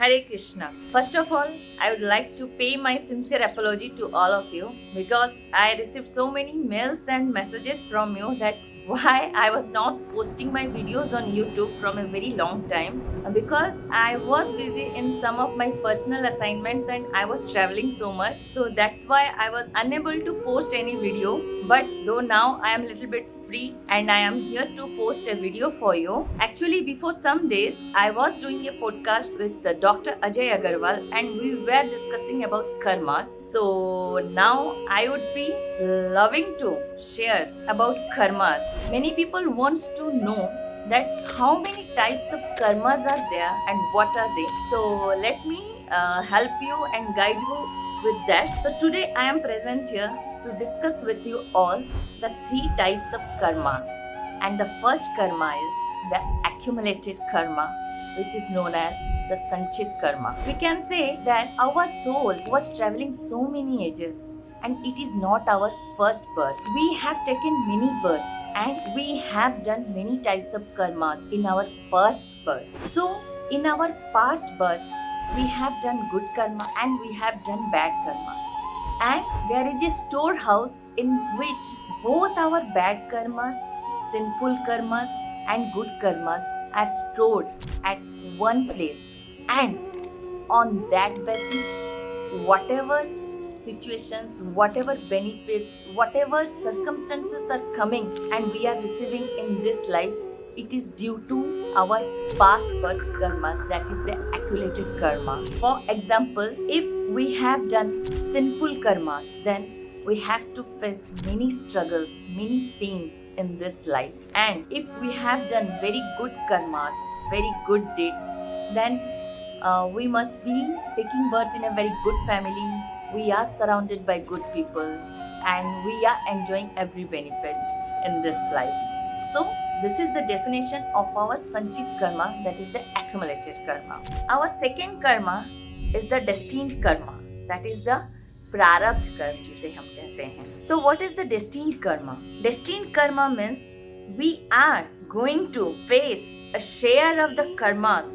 Hare Krishna. First of all, I would like to pay my sincere apology to all of you because I received so many mails and messages from you that why I was not posting my videos on YouTube from a very long time because I was busy in some of my personal assignments and I was traveling so much. So that's why I was unable to post any video. But though now I am a little bit free and I am here to post a video for you. Actually, before some days, I was doing a podcast with Dr. Ajay Agarwal and we were discussing about karmas. So now I would be loving to share about karmas. Many people wants to know that how many types of karmas are there and what are they. So let me help you and guide you with that. So today I am present here to discuss with you all the three types of karmas. And the first karma is the accumulated karma, which is known as the Sanchit karma. We can say that our soul was traveling so many ages and it is not our first birth. We have taken many births and we have done many types of karmas in our past birth. So, in our past birth, we have done good karma and we have done bad karma. And there is a storehouse in which both our bad karmas, sinful karmas, and good karmas are stored at one place. And on that basis, whatever situations, whatever benefits, whatever circumstances are coming and we are receiving in this life, it is due to our past birth karmas, that is the accumulated karma. For example, if we have done sinful karmas, then we have to face many struggles, many pains in this life. And if we have done very good karmas, very good deeds, then we must be taking birth in a very good family. We are surrounded by good people and we are enjoying every benefit in this life. So, this is the definition of our Sanchit karma, that is the accumulated karma. Our second karma is the destined karma, that is the prarabdha karma जिसे हम कहते हैं. So what is the destined karma? Destined karma means we are going to face a share of the karmas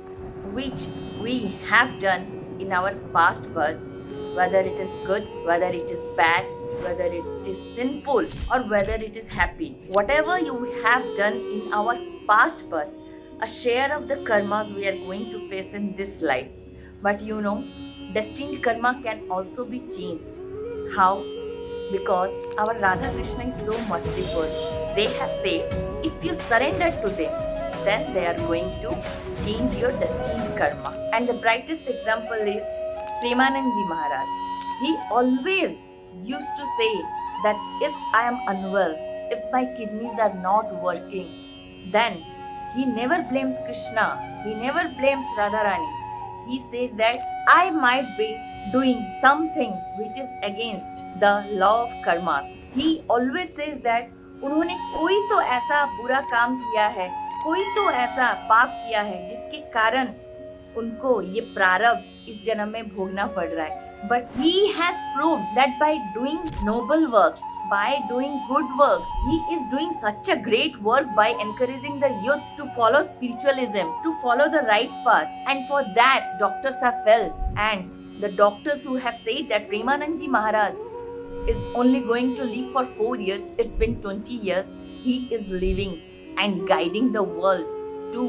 which we have done in our past births, whether it is good, whether it is bad, whether it is sinful or whether it is happy. Whatever you have done in our past birth, a share of the karmas we are going to face in this life. But you know, destined karma can also be changed. How? Because our Radha Krishna is so merciful. They have said, if you surrender to them, then they are going to change your destined karma. And the brightest example is Premanandji Maharaj. He always used to say that if I am unwell, if my kidneys are not working, then he never blames Krishna, he never blames Radharani. He says that I might be doing something which is against the law of karmas. He always says that उन्होंने कोई तो ऐसा बुरा काम किया है, कोई तो ऐसा पाप किया है जिसके कारण उनको ये प्रारब्ध इस जन्म में भोगना पड़ रहा है. But he has proved that by doing noble works, by doing good works, he is doing such a great work by encouraging the youth to follow spiritualism, to follow the right path. And for that, doctors have felt. And the doctors who have said that Premanandji Maharaj is only going to live for 4 years, it's been 20 years, he is living and guiding the world to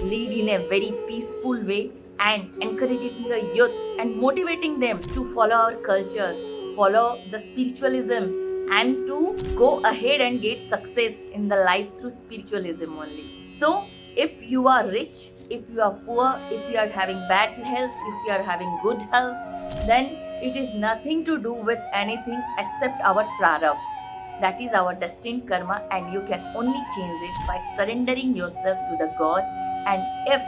lead in a very peaceful way and encouraging the youth and motivating them to follow our culture, follow the spiritualism and to go ahead and get success in the life through spiritualism only. So, if you are rich, if you are poor, if you are having bad health, if you are having good health, then it is nothing to do with anything except our prarabdha. That is our destined karma and you can only change it by surrendering yourself to the God. And if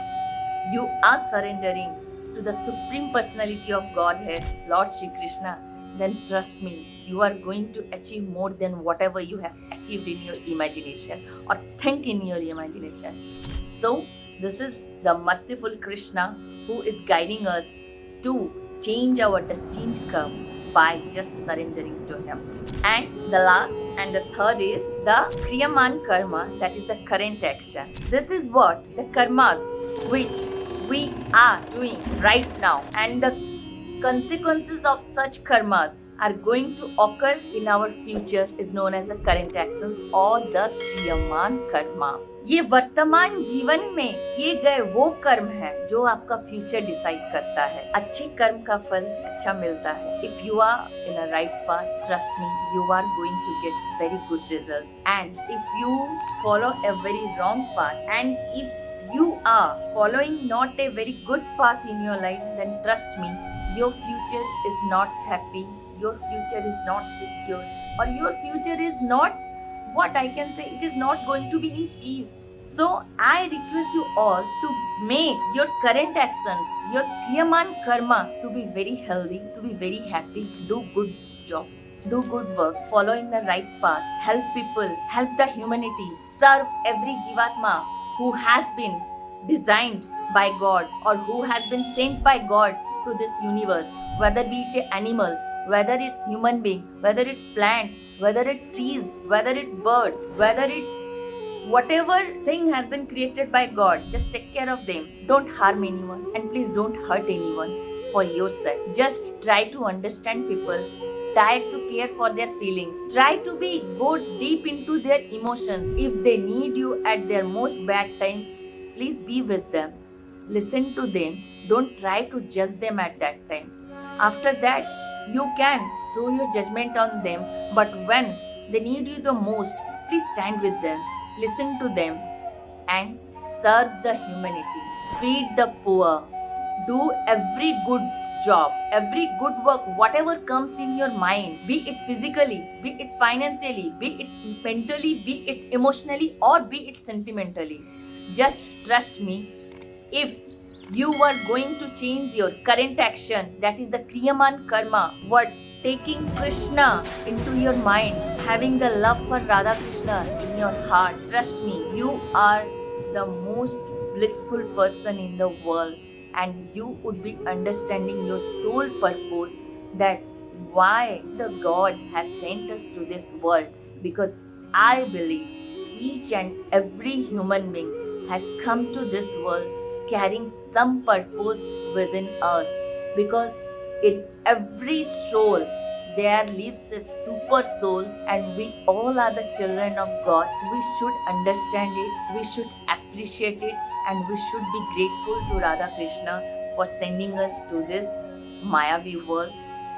you are surrendering to the Supreme Personality of Godhead, Lord Shri Krishna, then trust me, you are going to achieve more than whatever you have achieved in your imagination or think in your imagination. So, this is the merciful Krishna who is guiding us to change our destined karma by just surrendering to Him. And the last and the third is the Kriyaman karma, that is the current action. This is what the karmas which we are doing right now, and the consequences of such karmas are going to occur in our future is known as the current actions or the क्रियमान Karma. ये वर्तमान जीवन में किए गए वो कर्म है जो आपका फ्यूचर डिसाइड करता है. अच्छे कर्म का फल अच्छा मिलता है. If you are in a right path, trust me, you are going to get very good results. And if you follow a very wrong path, and if you are following not a very good path in your life, then trust me, your future is not happy, your future is not secure, or your future is not, what I can say, it is not going to be in peace. So I request you all to make your current actions, your kriyaman karma, to be very healthy, to be very happy, do good jobs, do good work, follow in the right path, help people, help the humanity, serve every jivatma who has been designed by God or who has been sent by God to this universe, whether be it an animal, whether it's human being, whether it's plants, whether it's trees, whether it's birds, whether it's whatever thing has been created by God. Just take care of them. Don't harm anyone, and please don't hurt anyone for yourself. Just try to understand people. Try to care for their feelings. Try to go deep into their emotions. If they need you at their most bad times, please be with them. Listen to them. Don't try to judge them at that time. After that, you can throw your judgment on them, but when they need you the most, please stand with them, listen to them, and serve the humanity. Feed the poor. Do every good job, every good work, whatever comes in your mind, be it physically, be it financially, be it mentally, be it emotionally, or be it sentimentally. Just trust me. If you are going to change your current action, that is the Kriyaman Karma, what taking Krishna into your mind, having the love for Radha Krishna in your heart, trust me, you are the most blissful person in the world, and you would be understanding your sole purpose, that why the God has sent us to this world. Because I believe each and every human being has come to this world carrying some purpose within us, because in every soul there lives a super soul, and we all are the children of God. We should understand it, we should appreciate it, and we should be grateful to Radha Krishna for sending us to this Mayavi world.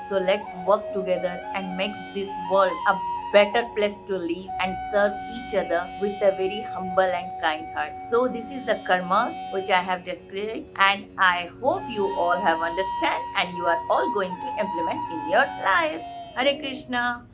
So let's work together and make this world a better place to live and serve each other with a very humble and kind heart. So this is the karmas which I have described, and I hope you all have understand and you are all going to implement in your lives. Hare Krishna.